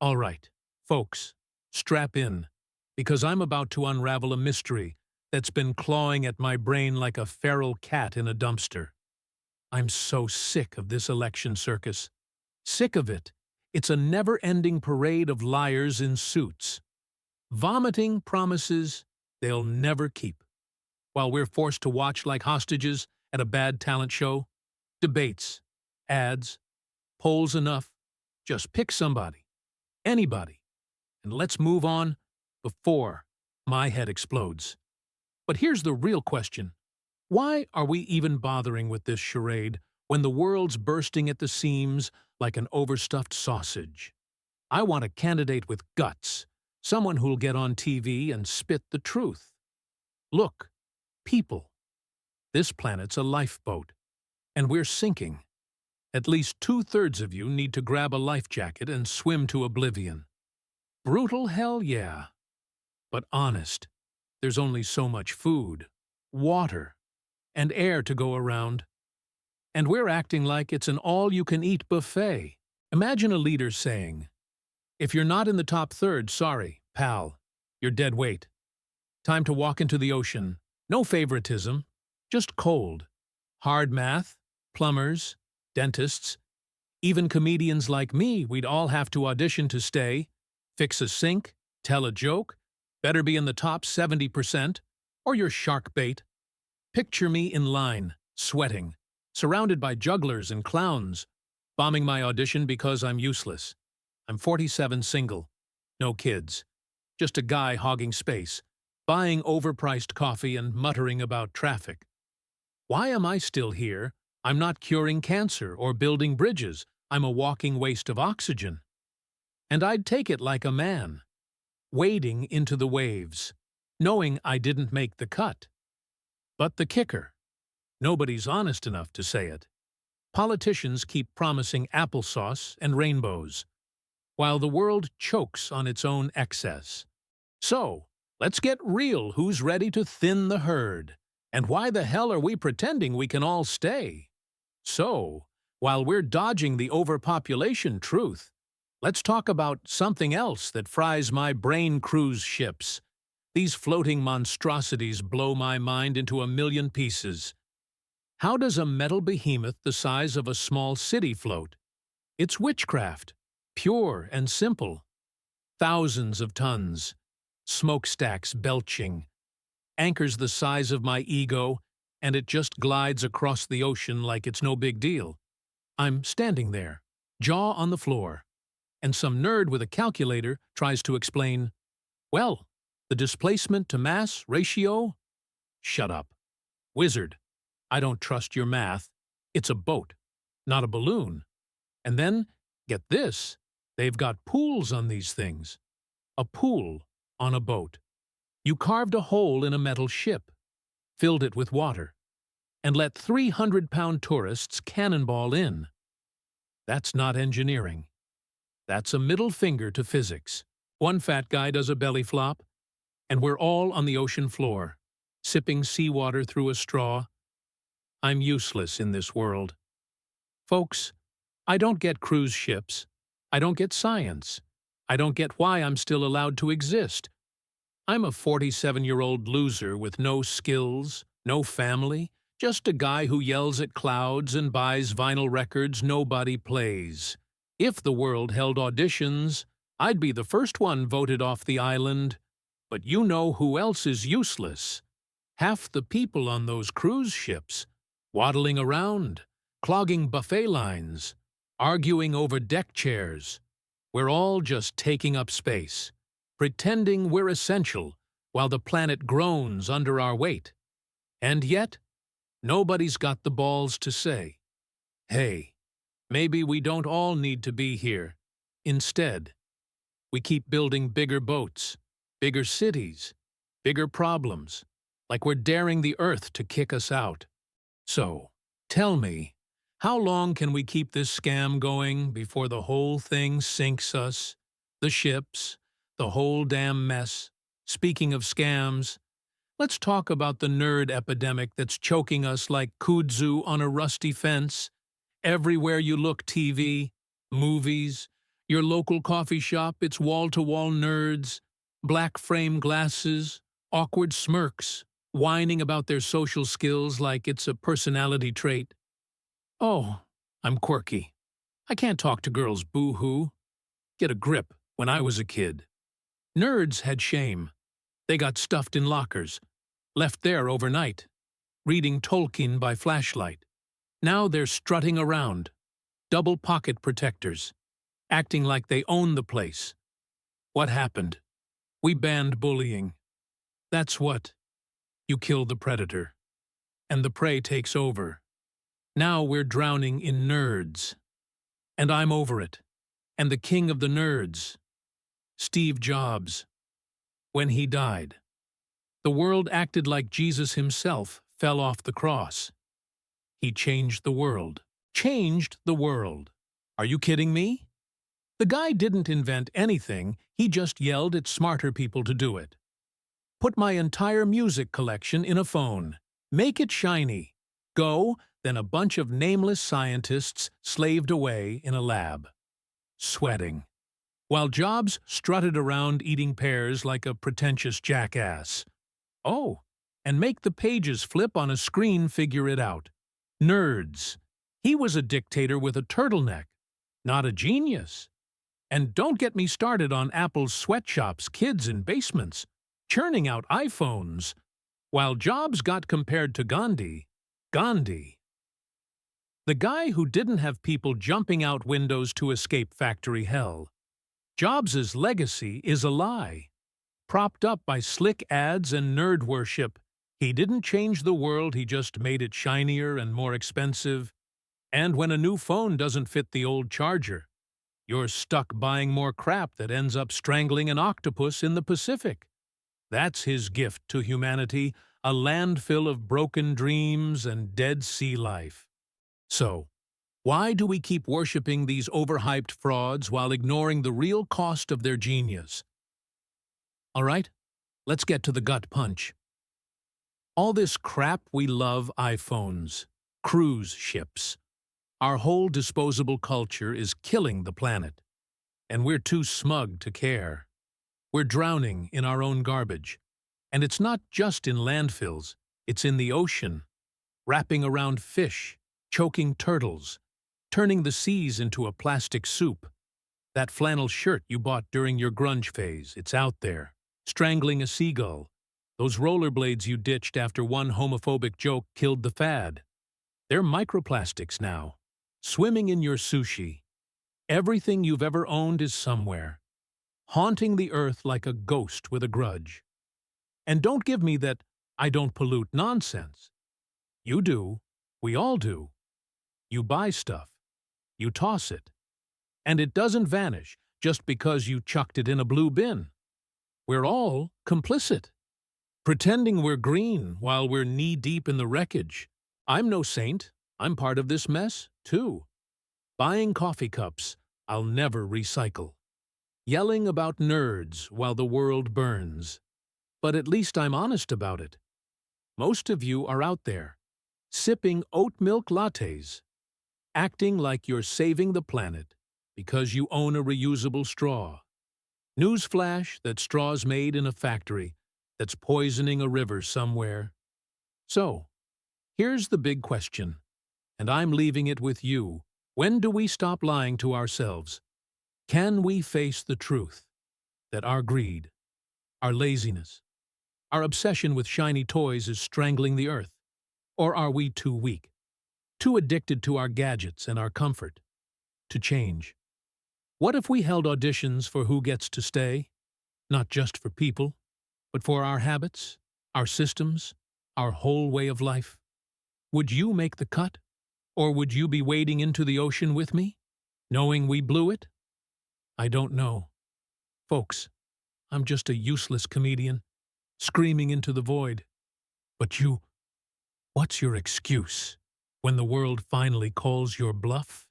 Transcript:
All right, folks, strap in, because I'm about to unravel a mystery that's been clawing at my brain like a feral cat in a dumpster. I'm so sick of this election circus. Sick of it. It's a never-ending parade of liars in suits, vomiting promises they'll never keep, while we're forced to watch like hostages at a bad talent show. Debates, ads, polls enough. Just pick somebody, anybody, and let's move on before my head explodes. But here's the real question. Why are we even bothering with this charade when the world's bursting at the seams like an overstuffed sausage? I want a candidate with guts, someone who'll get on TV and spit the truth. Look, people, this planet's a lifeboat, and we're sinking. At least 2/3 of you need to grab a life jacket and swim to oblivion. Brutal hell, yeah. But honest, there's only so much food, water, and air to go around. And we're acting like it's an all-you-can-eat buffet. Imagine a leader saying, "If you're not in the top third, sorry, pal, you're dead weight. Time to walk into the ocean. No favoritism, just cold. Hard math, plumbers, dentists, even comedians like me, we'd all have to audition to stay, fix a sink, tell a joke, better be in the top 70%, or you're shark bait. Picture me in line, sweating, surrounded by jugglers and clowns, bombing my audition because I'm useless. I'm 47, single, no kids, just a guy hogging space, buying overpriced coffee and muttering about traffic. Why am I still here? I'm not curing cancer or building bridges. I'm a walking waste of oxygen. And I'd take it like a man, wading into the waves, knowing I didn't make the cut. But the kicker, nobody's honest enough to say it. Politicians keep promising applesauce and rainbows, while the world chokes on its own excess. So, let's get real. Who's ready to thin the herd? And why the hell are we pretending we can all stay? So, while we're dodging the overpopulation truth, let's talk about something else that fries my brain: cruise ships. These floating monstrosities blow my mind into a million pieces. How does a metal behemoth the size of a small city float? It's witchcraft, pure and simple. Thousands of tons, smokestacks belching, anchors the size of my ego, and it just glides across the ocean like it's no big deal. I'm standing there, jaw on the floor, and some nerd with a calculator tries to explain, well, the displacement to mass ratio? Shut up. Wizard, I don't trust your math. It's a boat, not a balloon. And then, get this, they've got pools on these things. A pool on a boat. You carved a hole in a metal ship, filled it with water, and let 300-pound tourists cannonball in. That's not engineering. That's a middle finger to physics. One fat guy does a belly flop, and we're all on the ocean floor, sipping seawater through a straw. I'm useless in this world. Folks, I don't get cruise ships. I don't get science. I don't get why I'm still allowed to exist. I'm a 47-year-old loser with no skills, no family, just a guy who yells at clouds and buys vinyl records nobody plays. If the world held auditions, I'd be the first one voted off the island. But you know who else is useless? Half the people on those cruise ships, waddling around, clogging buffet lines, arguing over deck chairs. We're all just taking up space, pretending we're essential while the planet groans under our weight. And yet, nobody's got the balls to say, hey, maybe we don't all need to be here. Instead, we keep building bigger boats, bigger cities, bigger problems, like we're daring the earth to kick us out. So, tell me, how long can we keep this scam going before the whole thing sinks us? The ships, the whole damn mess. Speaking of scams, let's talk about the nerd epidemic that's choking us like kudzu on a rusty fence. Everywhere you look, TV, movies, Your local coffee shop, it's wall-to-wall nerds, black frame glasses, awkward smirks, whining about their social skills like it's a personality trait. Oh, I'm quirky. I can't talk to girls, boo-hoo. Get a grip when I was a kid. Nerds had shame. They got stuffed in lockers, left there overnight, reading Tolkien by flashlight. Now they're strutting around, double pocket protectors, acting like they own the place. What happened? We banned bullying. That's what. You kill the predator, and the prey takes over. Now we're drowning in nerds. And I'm over it. And the king of the nerds, Steve Jobs. When he died, the world acted like Jesus himself fell off the cross. He changed the world. Changed the world. Are you kidding me? The guy didn't invent anything, he just yelled at smarter people to do it. Put my entire music collection in a phone. Make it shiny. Go, then a bunch of nameless scientists slaved away in a lab. Sweating. While Jobs strutted around eating pears like a pretentious jackass. Oh, and make the pages flip on a screen figure it out. Nerds. He was a dictator with a turtleneck, not a genius. And don't get me started on Apple's sweatshops, kids in basements, churning out iPhones. While Jobs got compared to Gandhi, the guy who didn't have people jumping out windows to escape factory hell. Jobs' legacy is a lie. Propped up by slick ads and nerd worship, he didn't change the world, he just made it shinier and more expensive. And when a new phone doesn't fit the old charger, you're stuck buying more crap that ends up strangling an octopus in the Pacific. That's his gift to humanity, a landfill of broken dreams and dead sea life. So, why do we keep worshipping these overhyped frauds while ignoring the real cost of their genius? All right, let's get to the gut punch. All this crap we love iPhones, cruise ships. Our whole disposable culture is killing the planet, and we're too smug to care. We're drowning in our own garbage, and it's not just in landfills, it's in the ocean, wrapping around fish, choking turtles, turning the seas into a plastic soup. That flannel shirt you bought during your grunge phase, it's out there, strangling a seagull. Those rollerblades you ditched after one homophobic joke killed the fad. They're microplastics now, swimming in your sushi. Everything you've ever owned is somewhere, haunting the earth like a ghost with a grudge. And don't give me that I don't pollute nonsense. You do. We all do. You buy stuff. You toss it. And it doesn't vanish just because you chucked it in a blue bin. We're all complicit, pretending we're green while we're knee-deep in the wreckage. I'm no saint. I'm part of this mess, too. Buying coffee cups I'll never recycle. Yelling about nerds while the world burns. But at least I'm honest about it. Most of you are out there, sipping oat milk lattes, acting like you're saving the planet because you own a reusable straw. Newsflash, that straw's made in a factory that's poisoning a river somewhere. So, here's the big question, and I'm leaving it with you. When do we stop lying to ourselves? Can we face the truth that our greed, our laziness, our obsession with shiny toys is strangling the earth? Or are we too weak, too addicted to our gadgets and our comfort, to change? What if we held auditions for who gets to stay? Not just for people, but for our habits, our systems, our whole way of life? Would you make the cut? Or would you be wading into the ocean with me, knowing we blew it? I don't know. Folks, I'm just a useless comedian, screaming into the void. But you, what's your excuse when the world finally calls your bluff?